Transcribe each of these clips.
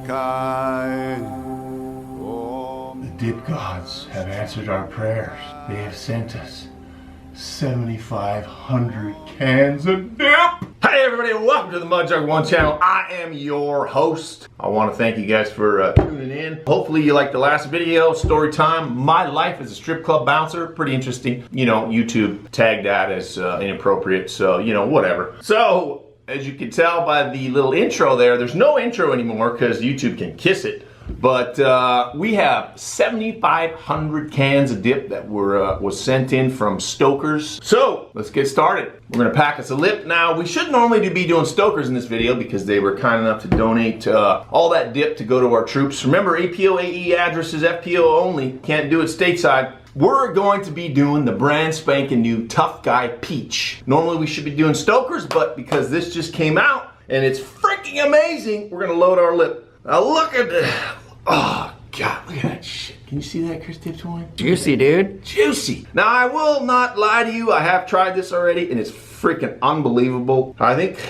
sky. The dip gods have answered our prayers. They have sent us 7,500 cans of dip. Hey everybody, welcome to the Mud Jug One channel. I am your host. I want to thank you guys for tuning in. Hopefully you liked the last video, story time, my life as a strip club bouncer. Pretty interesting. You know, YouTube tagged that as inappropriate, so you know, whatever. So, as you can tell by the little intro there, there's no intro anymore because YouTube can kiss it. But we have 7,500 cans of dip that was sent in from Stoker's. So let's get started. We're gonna pack us a lip. Now we should normally be doing Stoker's in this video because they were kind enough to donate all that dip to go to our troops. Remember, APO AE addresses FPO only. Can't do it stateside. We're going to be doing the brand spanking new Tough Guy Peach. Normally we should be doing Stoker's, but because this just came out and it's freaking amazing, we're gonna load our lip. Now look at this. Oh God, look at that shit. Can you see that, Chris Tips One? Juicy, dude. Juicy. Now I will not lie to you, I have tried this already and it's freaking unbelievable. I think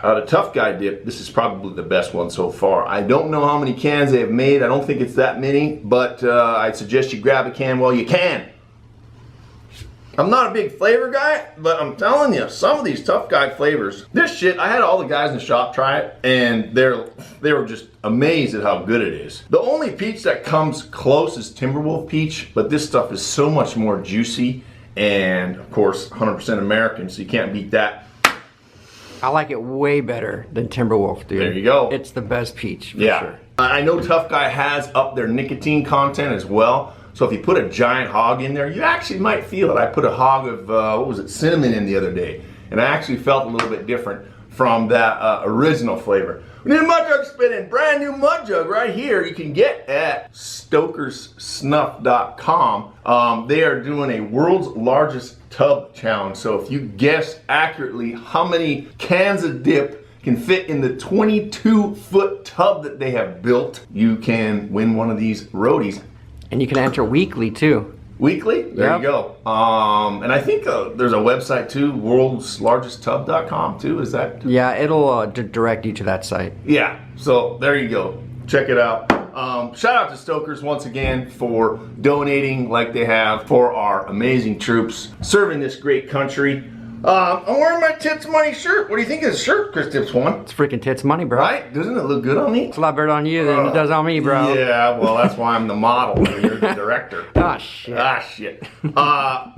out of Tough Guy dip, this is probably the best one so far. I don't know how many cans they have made. I don't think it's that many, but I'd suggest you grab a can while you can. I'm not a big flavor guy, but I'm telling you, some of these Tough Guy flavors, this shit, I had all the guys in the shop try it, and they were just amazed at how good it is. The only peach that comes close is Timberwolf peach, but this stuff is so much more juicy, and of course, 100% American, so you can't beat that. I like it way better than Timberwolf, dude. There you go. It's the best peach, for sure. I know Tough Guy has up their nicotine content as well. So if you put a giant hog in there, you actually might feel it. I put a hog of, what was it, cinnamon in the other day. And I actually felt a little bit different from that original flavor. We need a Mud Jug spinning, brand new Mud Jug right here. You can get at stokerssnuff.com. They are doing a world's largest tub challenge. So if you guess accurately how many cans of dip can fit in the 22-foot tub that they have built, you can win one of these roadies. And you can enter weekly too. Weekly? There you go. And I think there's a website too, worldslargesttub.com too, is that? Yeah, it'll direct you to that site. Yeah, so there you go. Check it out. Shout out to Stoker's once again for donating like they have for our amazing troops serving this great country. I'm wearing my Tits Money shirt. What do you think of this shirt, Chris Tips One? It's freaking tits money, bro. Right? Doesn't it look good on me? It's a lot better on you than it does on me, bro. Yeah, well, that's why I'm the model and you're the director. Ah, shit. Ah, shit.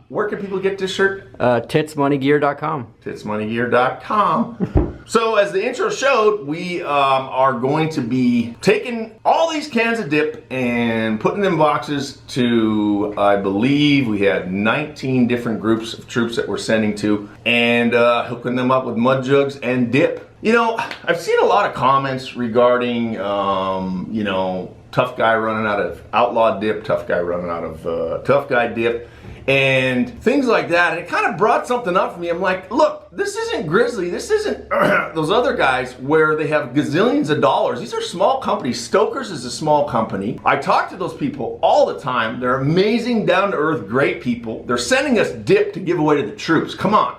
Where can people get this shirt? Titsmoneygear.com. Titsmoneygear.com. So, as the intro showed, we are going to be taking all these cans of dip and putting them in boxes to, I believe we had 19 different groups of troops that we're sending to, and hooking them up with mud jugs and dip. You know, I've seen a lot of comments regarding, you know, Tough Guy running out of Outlaw dip, Tough Guy running out of Tough Guy dip, and things like that. And it kind of brought something up for me. I'm like, look, this isn't Grizzly. This isn't those other guys where they have gazillions of dollars. These are small companies. Stoker's is a small company. I talk to those people all the time. They're amazing, down-to-earth, great people. They're sending us dip to give away to the troops. Come on.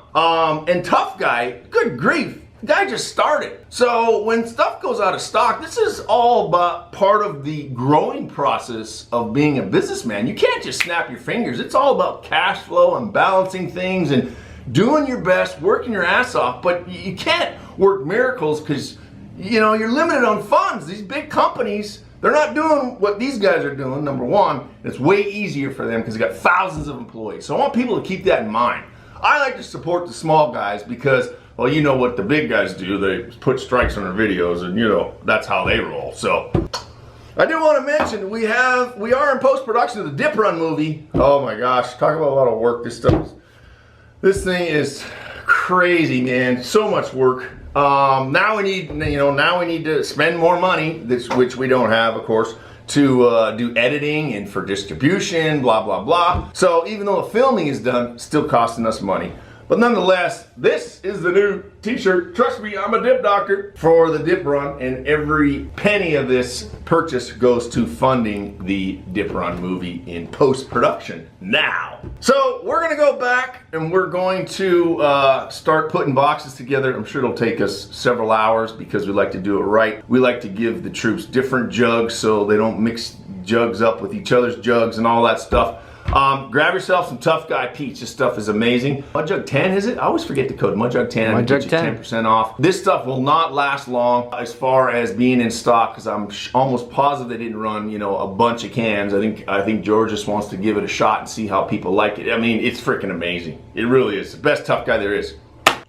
And Tough Guy, good grief. The guy just started. So when stuff goes out of stock, this is all about part of the growing process of being a businessman. You can't just snap your fingers. It's all about cash flow and balancing things and doing your best, working your ass off, but you can't work miracles because, you know, you're limited on funds. These big companies, they're not doing what these guys are doing, number one. It's way easier for them because they got thousands of employees. So I want people to keep that in mind. I like to support the small guys because, well, you know what the big guys do. They put strikes on their videos and, you know, that's how they roll. So I do want to mention we are in post-production of the Dip Run movie. Oh my gosh, talk about a lot of work. This thing is crazy, man. So much work. Now we need, now we need to spend more money, which we don't have, of course, to do editing and for distribution, blah, blah, blah. So even though the filming is done, it's still costing us money. But nonetheless, this is the new t-shirt. Trust me, I'm a dip doctor for the dip run, and every penny of this purchase goes to funding the dip run movie in post-production now. So we're gonna go back and we're going to start putting boxes together. I'm sure it'll take us several hours because we like to do it right. We like to give the troops different jugs so they don't mix jugs up with each other's jugs and all that stuff. Grab yourself some Tough Guy Peach. This stuff is amazing. Mudjug 10, is it? I always forget the code. Mudjug 10. Mudjug 10. 10% off. This stuff will not last long as far as being in stock because I'm almost positive they didn't run, you know, a bunch of cans. I think George just wants to give it a shot and see how people like it. I mean, it's freaking amazing. It really is. The best Tough Guy there is.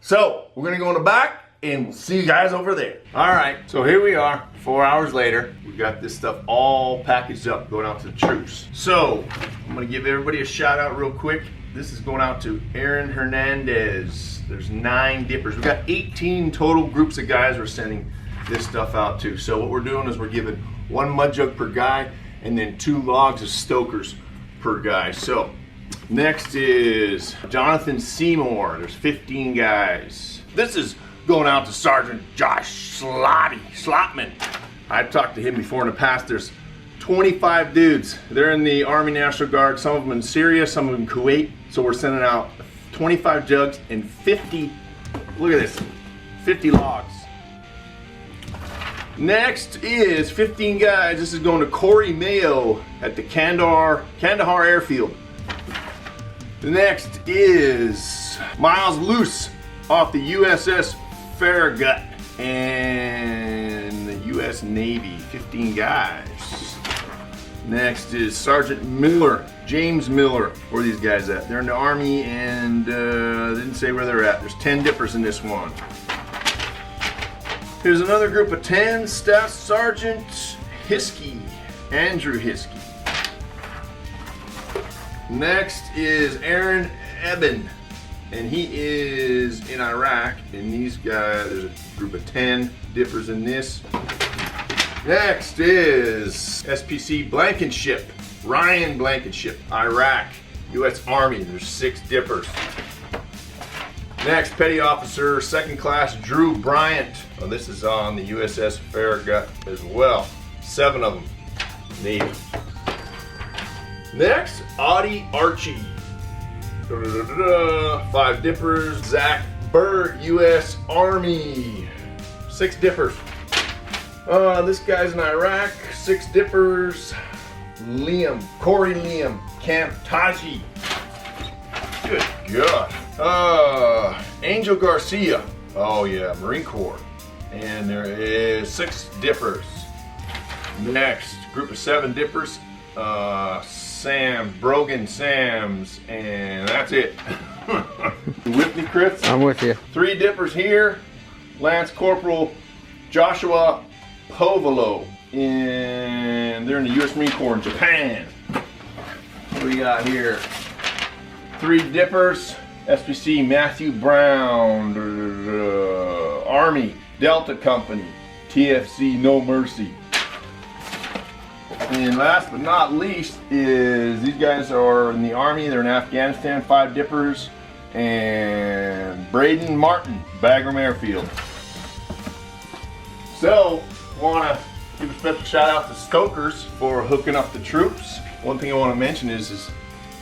So, we're going to go in the back and we'll see you guys over there. All right, so here we are, 4 hours later. We got this stuff all packaged up, going out to the troops. So, I'm gonna give everybody a shout out real quick. This is going out to Aaron Hernandez. There's 9 dippers. We got 18 total groups of guys we're sending this stuff out to. So what we're doing is we're giving 1 mud jug per guy and then 2 logs of Stokers per guy. So, next is Jonathan Seymour. There's 15 guys. This is going out to Sergeant Josh Slotman. I've talked to him before in the past. There's 25 dudes. They're in the Army National Guard, some of them in Syria, some of them in Kuwait. So we're sending out 25 jugs and 50, look at this, 50 logs. Next is 15 guys. This is going to Corey Mayo at the Kandahar Airfield. The next is Miles Luce off the USS Farragut and the U.S. Navy, 15 guys. Next is Sergeant Miller, James Miller. Where are these guys at? They're in the Army and didn't say where they're at. There's 10 dippers in this one. Here's another group of 10, Staff Sergeant Hiskey, Andrew Hiskey. Next is Aaron Eben, and he is in Iraq, and these guys, there's a group of 10 dippers in this. Next is SPC Blankenship, Ryan Blankenship, Iraq, U.S. Army, there's 6 dippers. Next, Petty Officer, 2nd Class Drew Bryant. Oh, this is on the USS Farragut as well. 7 of them, Navy. Next, Audie Archie. 5 dippers. Zach Burr, U.S. Army. 6 dippers. This guy's in Iraq. 6 dippers. Corey Liam, Camp Taji. Good God. Angel Garcia. Oh yeah, Marine Corps. And there is 6 dippers. Next, group of 7 dippers. Brogan Sams, and that's it. You with me, Chris? I'm with you. 3 dippers here. Lance Corporal Joshua Povolo, and they're in the U.S. Marine Corps in Japan. What do we got here? 3 dippers. SPC Matthew Brown, Army Delta Company, TFC No Mercy. And last but not least is these guys are in the Army, they're in Afghanistan, 5 dippers, and Braden Martin, Bagram Airfield. So, want to give a special shout out to Stokers for hooking up the troops. One thing I want to mention is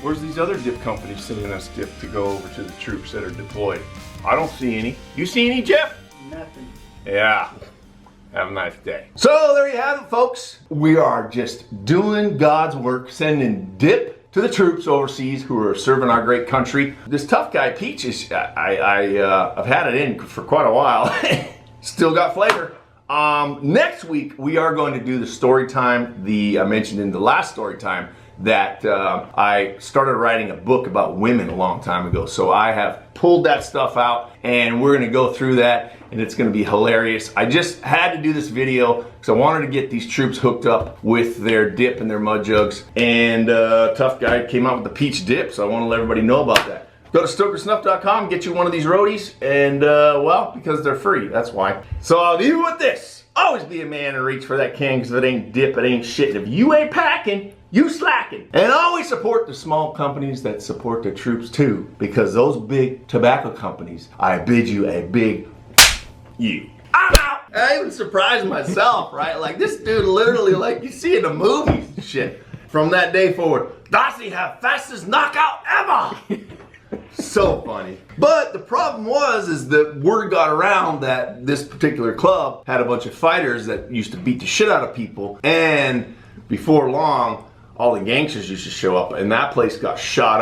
where's these other dip companies sending us dip to go over to the troops that are deployed? I don't see any. You see any, Jeff? Nothing. Yeah. Have a nice day. So there you have it, folks. We are just doing God's work, sending dip to the troops overseas who are serving our great country. This Tough Guy Peach is, I've had it in for quite a while. Still got flavor. Next week, we are going to do the story time, I mentioned in the last story time that I started writing a book about women a long time ago. So I have pulled that stuff out and we're gonna go through that and it's gonna be hilarious. I just had to do this video because I wanted to get these troops hooked up with their dip and their mud jugs. And Tough Guy came out with the peach dip, so I want to let everybody know about that. Go to StokerSnuff.com, get you one of these roadies, and well, because they're free, that's why. So I'll leave you with this. Always be a man and reach for that can, because if it ain't dip, it ain't shit. And if you ain't packing, you slacking. And always support the small companies that support the troops too, because those big tobacco companies, I bid you a big you. I'm out. I even surprised myself, right? Like this dude literally, like you see in the movies and shit. From that day forward, Darcy have fastest knockout ever. So funny. But the problem is that word got around that this particular club had a bunch of fighters that used to beat the shit out of people, and before long, all the gangsters used to show up, and that place got shot up.